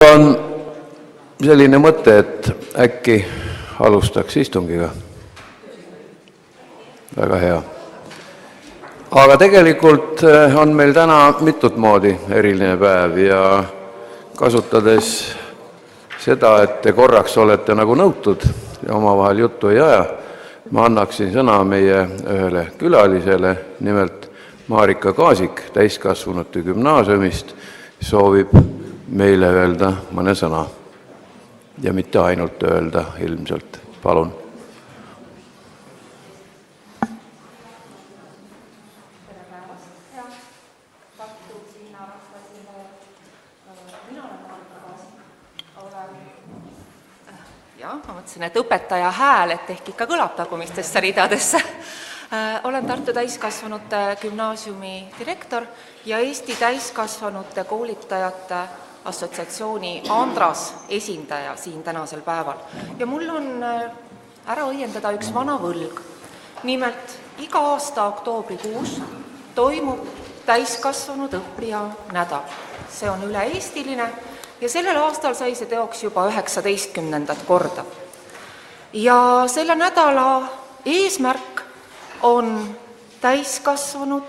On selline mõte, et äkki alustaks istungiga. Väga hea. Aga tegelikult on meil täna mitut moodi eriline päev ja kasutades seda, et te korraks olete nagu nõutud ja omavahel juttu ei aja, ma annaksin sõna meie ühele külalisele, nimelt Marika Kaasik täiskasvanute gümnaasiumist soovib meile öelda mõne sõna ja mitte ainult öelda ilmselt. Palun. Tere päevast, hea Tartu linna rahvaesindaja. Mina olen Marika Kaasik. Ma mõtlesin, et õpetaja hääl, et ehk ikka kõlab tagumistesse ridadesse. Olen Tartu täiskasvanute gümnaasiumi direktor ja Eesti täiskasvanute koolitajate assotsiatsiooni Andras esindaja siin tänasel päeval. Ja mul on ära õiendada üks vana võlg. Nimelt, iga aasta oktoobrikuus toimub täiskasvanud õppija nädal. See on üle-eestiline ja sellel aastal sai see teoks juba 19. korda. Ja selle nädala eesmärk on täiskasvanud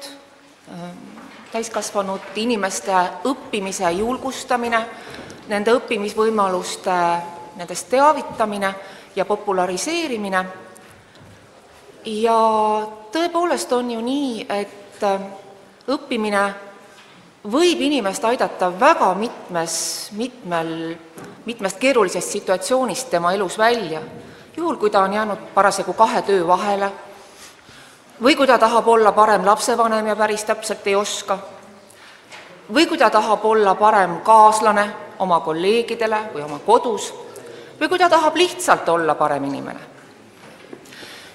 inimeste õppimise julgustamine, nende õppimisvõimaluste nendest teavitamine ja populariseerimine. Ja tõepoolest on ju nii, et õppimine võib inimest aidata väga mitmest keerulisest situatsioonist tema elus välja. Juhul, kui ta on jäänud parasjagu 2 töö vahele, või kui ta tahab olla parem lapsevanem ja päris täpselt ei oska, või kui ta tahab olla parem kaaslane oma kolleegidele või oma kodus, või kui ta tahab lihtsalt olla parem inimene.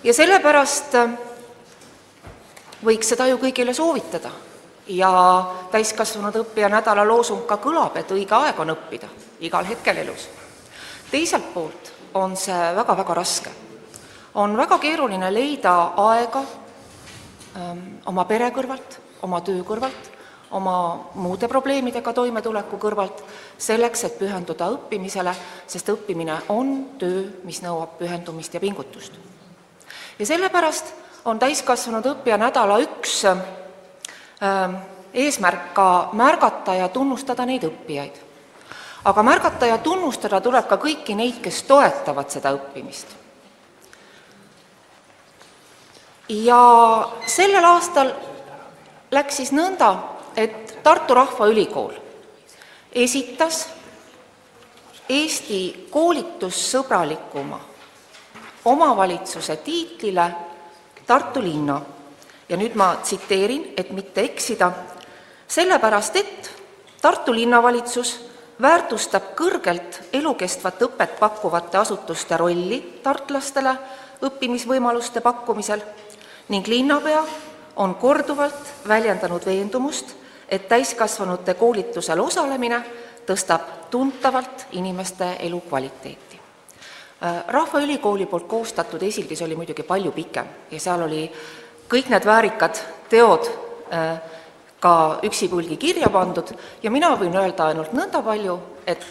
Ja sellepärast võiks seda ju kõigile soovitada. Ja täiskasvanud õppija nädala loosung ka kõlab, et õige aeg on õppida igal hetkel elus. Teiselt poolt on see väga-väga raske. On väga keeruline leida aega oma pere kõrvalt, oma töö kõrvalt, oma muude probleemidega toimetuleku kõrvalt, selleks, et pühenduda õppimisele, sest õppimine on töö, mis nõuab pühendumist ja pingutust. Ja sellepärast on täiskasvanud õppija nädala üks eesmärk ka märgata ja tunnustada neid õppijaid. Aga märgata ja tunnustada tuleb ka kõiki neid, kes toetavad seda õppimist. Ja sellel aastal läks siis nõnda, et Tartu Rahvaülikool esitas Eesti koolitussõbralikuma omavalitsuse tiitlile Tartu linna. Ja nüüd ma tsiteerin, et mitte eksida, sellepärast, et Tartu linnavalitsus väärtustab kõrgelt elukestvat õpet pakkuvate asutuste rolli tartlastele õppimisvõimaluste pakkumisel ning linnapea on korduvalt väljendanud veendumust, et täiskasvanute koolitusel osalemine tõstab tuntavalt inimeste elukvaliteeti. Rahvaülikooli poolt koostatud esildis oli muidugi palju pikem ja seal oli kõik need väärikad teod ka üksipulgi kirja pandud ja mina võin öelda ainult nõnda palju, et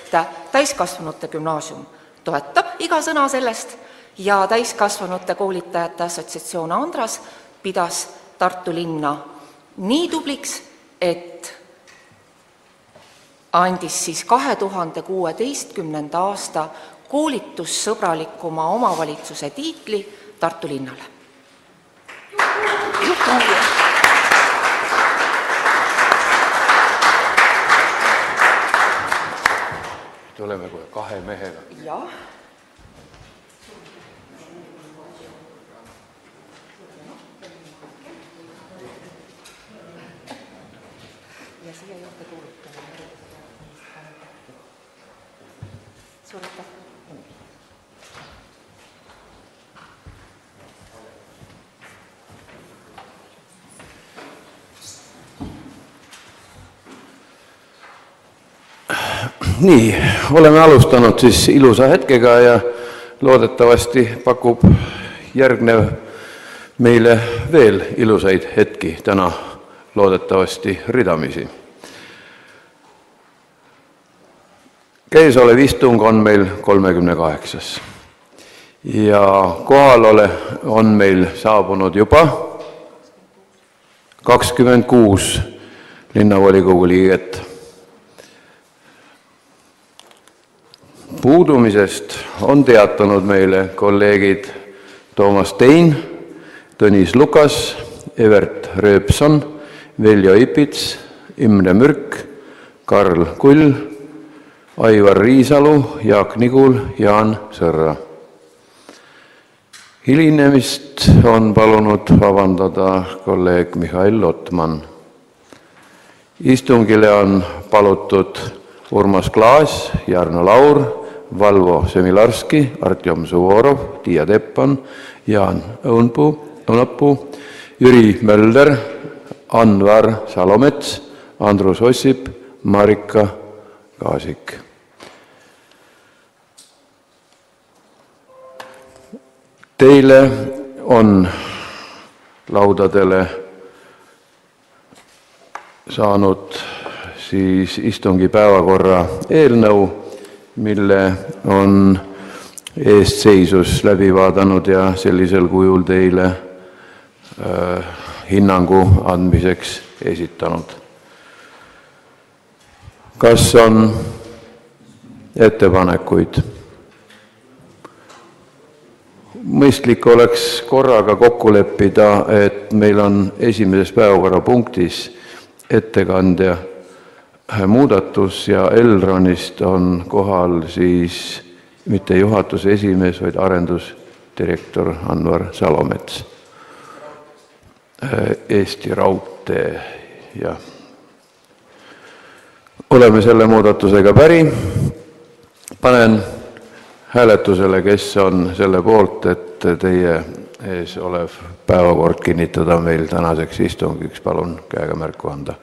täiskasvanute gümnaasium toetab iga sõna sellest ja täiskasvanute koolitajate assotsiatsioon Andras pidas Tartu linna nii tubliks, et andis siis 2016. aasta koolitussõbralikuma omavalitsuse tiitli Tartu linnale. Tuleme kohe 2 mehega. Jah. Ja siia juurde kuulutame. Suur aitäh. Nii, oleme alustanud siis ilusa hetkega ja loodetavasti pakub järgnev meile veel ilusaid hetki täna loodetavasti ridamisi. Käesolev istung on meil 38. Ja kohalole on meil saabunud juba 26 linnavolikogu liiget. Puudumisest on teatanud meile kolleegid Toomas Tein, Tõnis Lukas, Evert Rööpson, Veljo Ipits, Imre Mürk, Karl Kull, Aivar Riisalu, Jaak Nigul, Jaan Sõrra. Hilinemist on palunud vabandada kolleeg Mihhail Lotman. Istungile on palutud Urmas Klaas, Jarno Laur, Valvo Semilarski, Artjom Suvorov, Tiia Teppan, Jaan Õunapuu, Jüri Mölder, Anvar Salomets, Andrus Ossip, Marika Kaasik. Teile on laudadele saanud siis istungi päevakorra eelnõu, mille on eestseisus läbi vaadanud ja sellisel kujul teile hinnangu andmiseks esitanud. Kas on ettepanekuid? Mõistlik oleks korraga kokku leppida, et meil on esimeses päevakorrapunktis ettekandja muudatus ja Elronist on kohal siis mitte juhatuse esimees, vaid arendusdirektor Anvar Salomets. Eesti Raudtee, jah. Oleme selle muudatusega päri. Panen hääletusele, kes on selle poolt, et teie ees olev päevakord kinnitada meil tänaseks istungiks. Palun käega märku anda.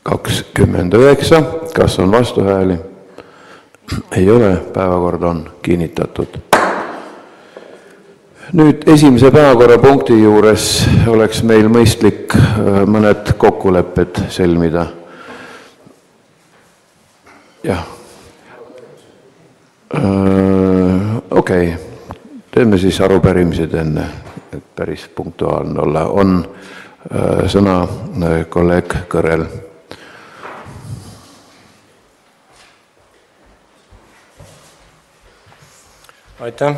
Kakskümmend üheksa. Kas on vastuhääli? Ei ole, päevakord on kinnitatud. Nüüd esimese päevakorrapunkti juures oleks meil mõistlik mõned kokkulepped sõlmida. Jah. Okei, teeme siis arupärimised enne, et päris punktuaalne olla. On sõna kolleeg Kõrel. Aitäh,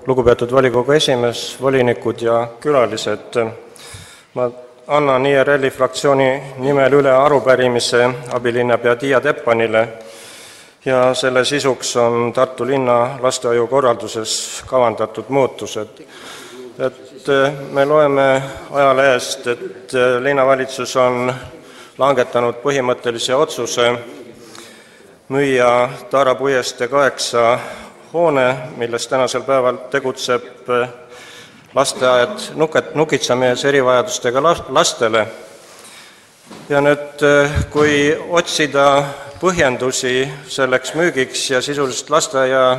lugupeetud volikogu esimees, volinikud ja külalised. Ma annan IRL-i fraktsiooni nimel üle arupärimise abilinnapea Tiia Teppanile ja selle sisuks on Tartu linna lastehoiu korralduses kavandatud muutused. Me loeme ajalehest, et linnavalitsus on langetanud põhimõttelise otsuse müüa Taara puiestee 8 hoone, milles tänasel päeval tegutseb lasteaed Nukitsamees erivajadustega lastele. Ja nüüd, kui otsida põhjendusi selleks müügiks ja sisuliselt lasteaia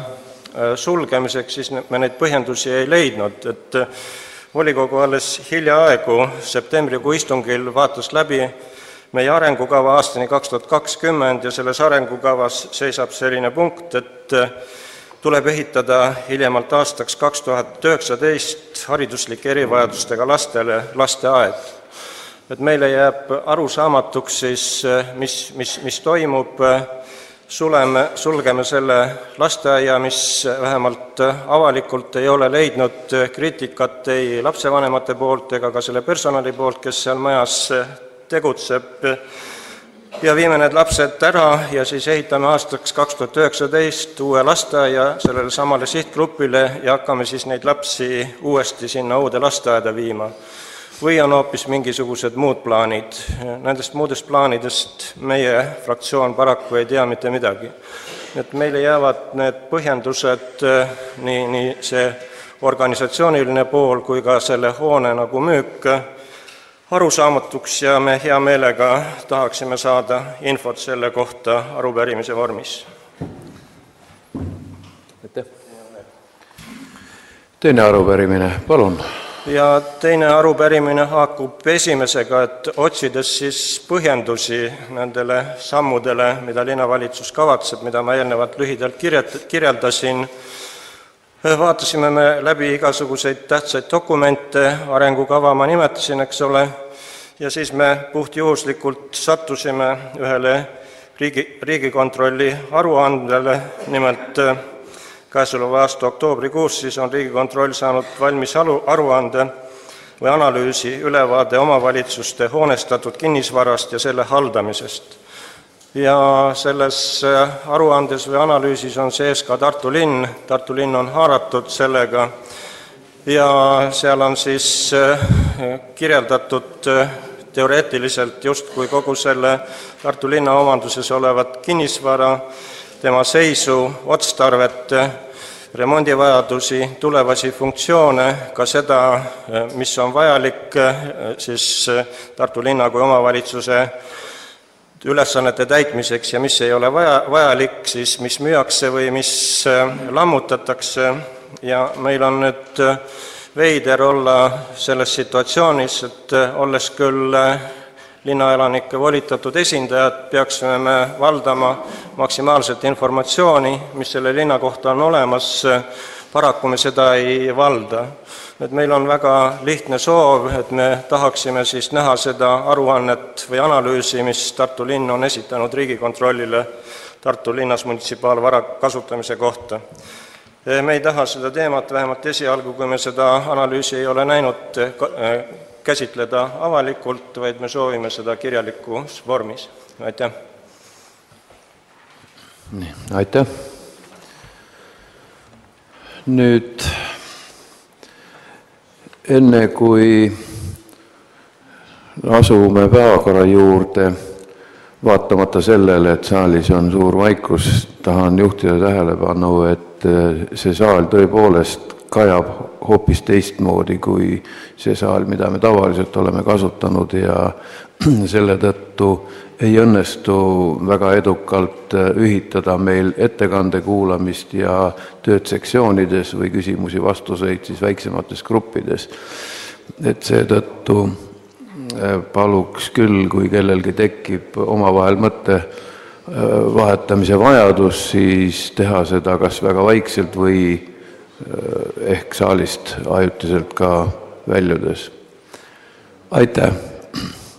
sulgemiseks, siis me neid põhjendusi ei leidnud. Et volikogu alles hiljaaegu septembrikuu istungil vaatas läbi meie arengukava aastani 2020 ja selles arengukavas seisab selline punkt, et tuleb ehitada hiljemalt aastaks 2019 hariduslike erivajadustega lastele lasteaed. Et meile jääb arusaamatuks siis, mis toimub, sulgeme selle lasteaia, mis vähemalt avalikult ei ole leidnud kriitikat ei lapsevanemate poolt ega ka selle personali poolt, kes seal majas tegutseb. Ja viime need lapsed ära ja siis ehitame aastaks 2019 uue lasteaia sellele samale sihtgrupile ja hakkame siis neid lapsi uuesti sinna uude lasteaeda viima. Või on hoopis mingisugused muud plaanid. Nendest muudest plaanidest meie fraktsioon paraku ei tea mitte midagi. Et meile jäävad need põhjendused, nii see organisatsiooniline pool kui ka selle hoone nagu müük, arusaamatuks ja me hea meelega tahaksime saada infot selle kohta arupärimise vormis. aitäh. Teine arupärimine, palun. Ja teine arupärimine haakub esimesega, et otsides siis põhjendusi nendele sammudele, mida linnavalitsus kavatseb, mida ma eelnevalt lühidalt kirjeldasin, vaatasime me läbi igasuguseid tähtsaid dokumente, arengukava ma nimetasin, eks ole, ja siis me puhtjuhuslikult sattusime ühele Riigikontrolli aruandele, nimelt käesoleva aasta oktoobrikuus siis on Riigikontroll saanud valmis aruande või analüüsi ülevaade omavalitsuste hoonestatud kinnisvarast ja selle haldamisest. Ja selles aruandes või analüüsis on sees ka Tartu linn on haaratud sellega ja seal on siis kirjeldatud teoreetiliselt justkui kogu selle Tartu linna omanduses olevat kinnisvara, tema seisu, otstarvet, remondivajadusi, tulevasi funktsioone, ka seda, mis on vajalik siis Tartu linna kui omavalitsuse ülesannete täitmiseks ja mis ei ole vajalik, siis mis müüakse või mis lammutatakse. Ja meil on nüüd veider olla selles situatsioonis, et olles küll linnaelanike volitatud esindajad, peaksime me valdama maksimaalselt informatsiooni, mis selle linna kohta on olemas, paraku me seda ei valda. Et meil on väga lihtne soov, et me tahaksime siis näha seda aruannet või analüüsi, mis Tartu linn on esitanud Riigikontrollile Tartu linnas munitsipaalvara kasutamise kohta. Me ei taha seda teemat, vähemalt esialgu, kui me seda analüüsi ei ole näinud, käsitleda avalikult, vaid me soovime seda kirjalikus vormis. Aitäh. Aitäh. Nüüd, enne kui asume päevakorra juurde, vaatamata sellele, et saalis on suur vaikus, tahan juhtida tähelepanu, et see saal tõepoolest kajab hoopis teistmoodi kui see saal, mida me tavaliselt oleme kasutanud ja selle tõttu ei õnnestu väga edukalt ühitada meil ettekande kuulamist ja tööd sektsioonides või küsimusi-vastuseid siis väiksemates gruppides. Et seetõttu paluks küll, kui kellelgi tekib omavahel mõtte vahetamise vajadus, siis teha seda kas väga vaikselt või ehk saalist ajutiselt ka väljudes. Aitäh!